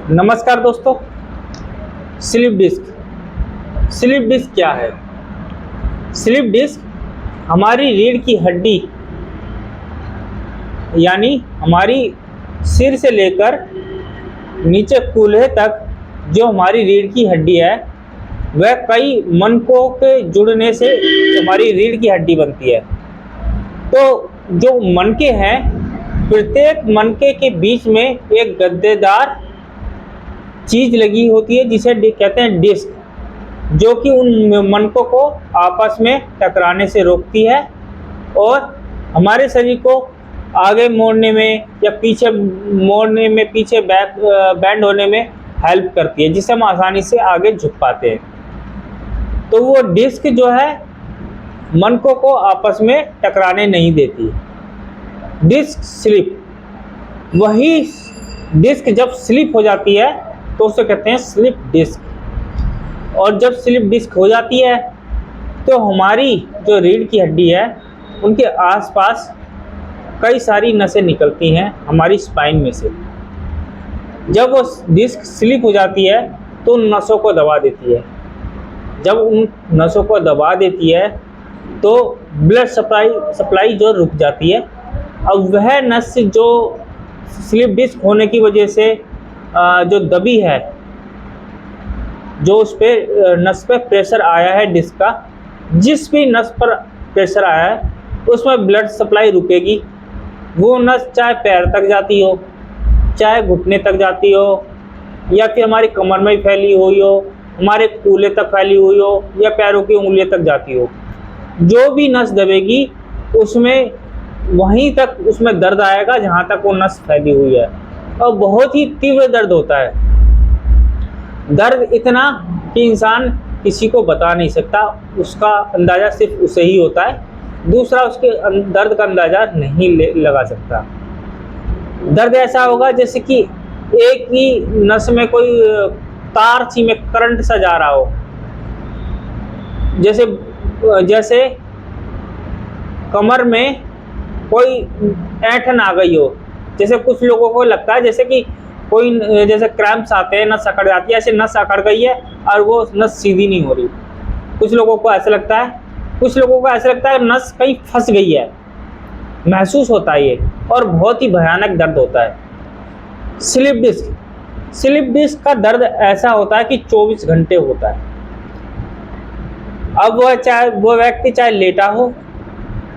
नमस्कार दोस्तों। Slip disc क्या है? स्लिप डिस्क हमारी रीढ़ की हड्डी यानी हमारी सिर से लेकर नीचे कूल्हे तक जो हमारी रीढ़ की हड्डी है वह कई मनकों के जुड़ने से हमारी रीढ़ की हड्डी बनती है। तो जो मनके हैं, प्रत्येक मनके के बीच में एक गद्देदार चीज लगी होती है जिसे कहते हैं डिस्क, जो कि उन मनकों को आपस में टकराने से रोकती है और हमारे शरीर को आगे मोड़ने में या पीछे मोड़ने में, पीछे बैंड होने में हेल्प करती है, जिससे हम आसानी से आगे झुक पाते हैं। तो वो डिस्क जो है मनकों को आपस में टकराने नहीं देती। डिस्क स्लिप, वही डिस्क जब स्लिप हो जाती है तो उसे कहते हैं स्लिप डिस्क। और जब स्लिप डिस्क हो जाती है तो हमारी जो रीढ़ की हड्डी है उनके आसपास कई सारी नसें निकलती हैं हमारी स्पाइन में से। जब वो डिस्क स्लिप हो जाती है तो उन नसों को दबा देती है। जब उन नसों को दबा देती है तो ब्लड सप्लाई जो रुक जाती है। अब वह नस जो स्लिप डिस्क होने की वजह से जो दबी है, जो उस पर नस पे प्रेशर आया है डिस्क का, जिस भी नस पर प्रेशर आया है उसमें ब्लड सप्लाई रुकेगी। वो नस चाहे पैर तक जाती हो, चाहे घुटने तक जाती हो, या फिर हमारी कमर में फैली हुई हो, हमारे कूल्हे तक फैली हुई हो, या पैरों की उंगलियों तक जाती हो, जो भी नस दबेगी उसमें वहीं तक उसमें दर्द आएगा जहाँ तक वो नस फैली हुई है। और बहुत ही तीव्र दर्द होता है। दर्द इतना कि इंसान किसी को बता नहीं सकता, उसका अंदाज़ा सिर्फ उसे ही होता है, दूसरा उसके दर्द का अंदाज़ा नहीं लगा सकता। दर्द ऐसा होगा जैसे कि एक ही नस में कोई तार सी में करंट सा जा रहा हो, जैसे कमर में कोई ऐंठन आ गई हो। जैसे कुछ लोगों को लगता है जैसे कि कोई जैसे क्रैम्प्स आते हैं, नस अकड़ जाती है, ऐसे नस अकड़ गई है और वो नस सीधी नहीं हो रही। कुछ लोगों को ऐसा लगता है, कुछ लोगों को ऐसा लगता है नस कहीं फंस गई है, महसूस होता है ये, और बहुत ही भयानक दर्द होता है। स्लिप डिस्क का दर्द ऐसा होता है कि 24 घंटे होता है। अब वो व्यक्ति चाहे लेटा हो,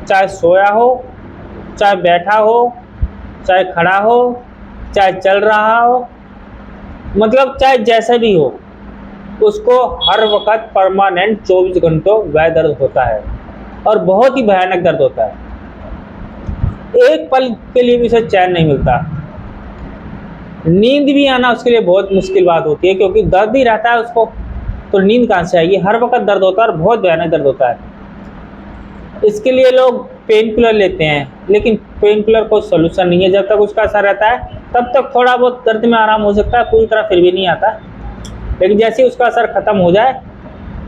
चाहे सोया हो, चाहे बैठा हो, चाहे खड़ा हो, चाहे चल रहा हो, मतलब चाहे जैसा भी हो, उसको हर वक्त परमानेंट 24 घंटों वह दर्द होता है और बहुत ही भयानक दर्द होता है। एक पल के लिए भी उसे चैन नहीं मिलता। नींद भी आना उसके लिए बहुत मुश्किल बात होती है, क्योंकि दर्द ही रहता है उसको, तो नींद कहाँ से आएगी? हर वक्त दर्द होता है और बहुत भयानक दर्द होता है। इसके लिए लोग पेन किलर लेते हैं, लेकिन पेन किलर कोई सोल्यूशन नहीं है। जब तक उसका असर रहता है तब तक थोड़ा बहुत दर्द में आराम हो सकता है, पूरी तरह फिर भी नहीं आता। लेकिन जैसे ही उसका असर ख़त्म हो जाए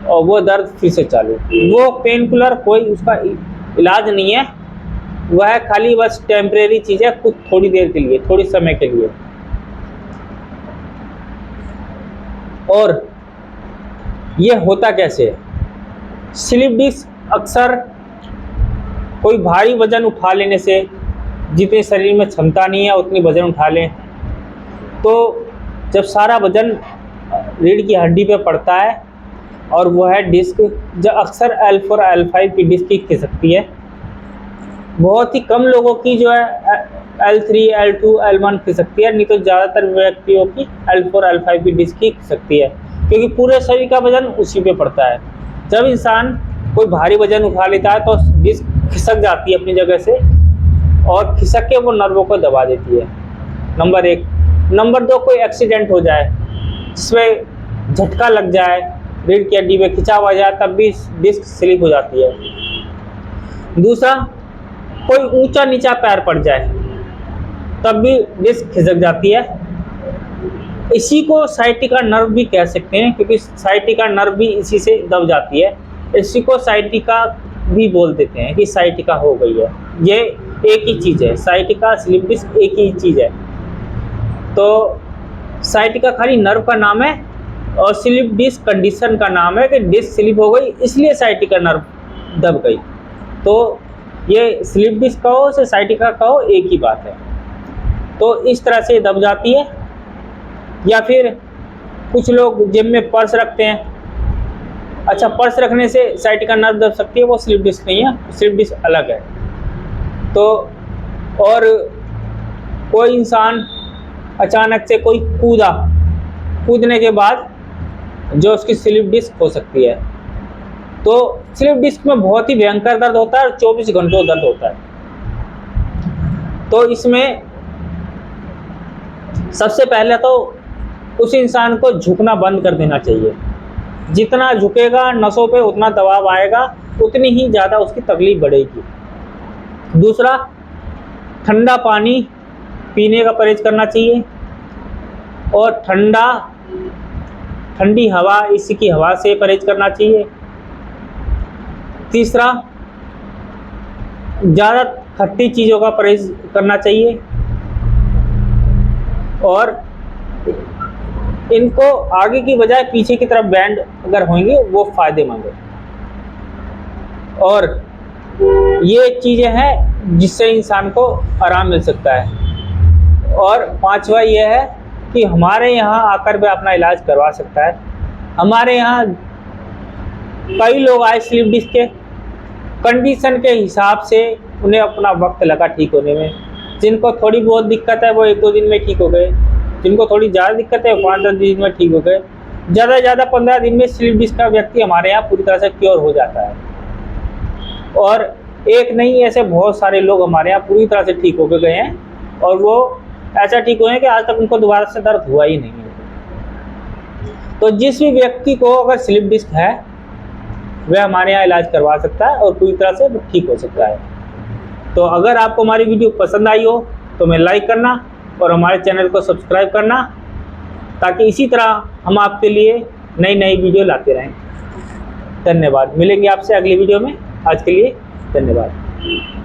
और वो दर्द फिर से चालू। वो पेन किलर कोई उसका इलाज नहीं है, वह खाली बस टेम्परेरी चीज़ है, कुछ थोड़ी देर के लिए, थोड़ी समय के लिए। और ये होता कैसे है? स्लिप डिस्क अक्सर कोई भारी वजन उठा लेने से, जितने शरीर में क्षमता नहीं है उतनी वजन उठा लें, तो जब सारा वजन रीढ़ की हड्डी पे पड़ता है और वह है डिस्क, जो अक्सर L4 L5 की डिस्क ही खिसकती है। बहुत ही कम लोगों की जो है L3 L2 L1 खिसकती है, नहीं तो ज़्यादातर व्यक्तियों की L4 L5 की डिस्क ही खिसकती है, क्योंकि पूरे शरीर का वजन उसी पे पड़ता है। जब इंसान कोई भारी वजन उठा लेता है तो डिस्क खिसक जाती है अपनी जगह से, और खिसक के वो नर्वों को दबा देती है। नंबर 1। नंबर 2, कोई एक्सीडेंट हो जाए जिसमें झटका लग जाए, रीढ़ की हड्डी में खिंचाव आ जाए, तब भी डिस्क स्लिप हो जाती है। दूसरा, कोई ऊंचा नीचा पैर पड़ जाए तब भी डिस्क खिसक जाती है। इसी को साइटिका नर्व भी कह सकते हैं, क्योंकि साइटिका नर्व भी इसी से दब जाती है। इसी को साइटिका भी बोल देते हैं कि साइटिका हो गई है। ये एक ही चीज़ है, साइटिका स्लिप डिस्क एक ही चीज़ है। तो साइटिका खाली नर्व का नाम है और स्लिप डिस्क कंडीशन का नाम है कि डिस्क स्लिप हो गई इसलिए साइटिका नर्व दब गई। तो ये स्लिप डिस्क कहो से साइटिका कहो एक ही बात है। तो इस तरह से दब जाती है। या फिर कुछ लोग जेब में पर्स रखते हैं, अच्छा पर्स रखने से साइटिका नर्व दब सकती है, वो स्लिप डिस्क नहीं है, स्लिप डिस्क अलग है। तो और कोई इंसान अचानक से कोई कूदने के बाद जो उसकी स्लिप डिस्क हो सकती है, तो स्लिप डिस्क में बहुत ही भयंकर दर्द होता है और 24 घंटों दर्द होता है। तो इसमें सबसे पहले तो उस इंसान को झुकना बंद कर देना चाहिए। जितना झुकेगा नसों पे उतना दबाव आएगा, उतनी ही ज़्यादा उसकी तकलीफ बढ़ेगी। दूसरा, ठंडा पानी पीने का परहेज करना चाहिए और ठंडी हवा, एसी की हवा से परहेज करना चाहिए। तीसरा, ज़्यादा खट्टी चीज़ों का परहेज करना चाहिए और इनको आगे की बजाय पीछे की तरफ बैंड अगर होंगे वो फ़ायदेमंद है। और ये चीज़ें हैं जिससे इंसान को आराम मिल सकता है। और पांचवा ये है कि हमारे यहाँ आकर वह अपना इलाज करवा सकता है। हमारे यहाँ कई लोग आए स्लिप डिस्क के कंडीशन के हिसाब से, उन्हें अपना वक्त लगा ठीक होने में। जिनको थोड़ी बहुत दिक्कत है वो 1-2 दिन में ठीक हो गए, जिनको थोड़ी ज़्यादा दिक्कत है 5-10 दिन में ठीक हो गए, ज़्यादा से ज़्यादा 15 दिन में स्लिप डिस्क का व्यक्ति हमारे यहाँ पूरी तरह से क्योर हो जाता है। और एक नहीं, ऐसे बहुत सारे लोग हमारे यहाँ पूरी तरह से ठीक हो गए हैं और वो ऐसा ठीक हुए हैं कि आज तक उनको दोबारा से दर्द हुआ ही नहीं है। तो जिस भी व्यक्ति को अगर स्लिप डिस्क है वह हमारे यहाँ इलाज करवा सकता है और पूरी तरह से ठीक हो सकता है। तो अगर आपको हमारी वीडियो पसंद आई हो तो हमें लाइक करना और हमारे चैनल को सब्सक्राइब करना, ताकि इसी तरह हम आपके लिए नई वीडियो लाते रहें। धन्यवाद। मिलेंगे आपसे अगली वीडियो में। आज के लिए धन्यवाद।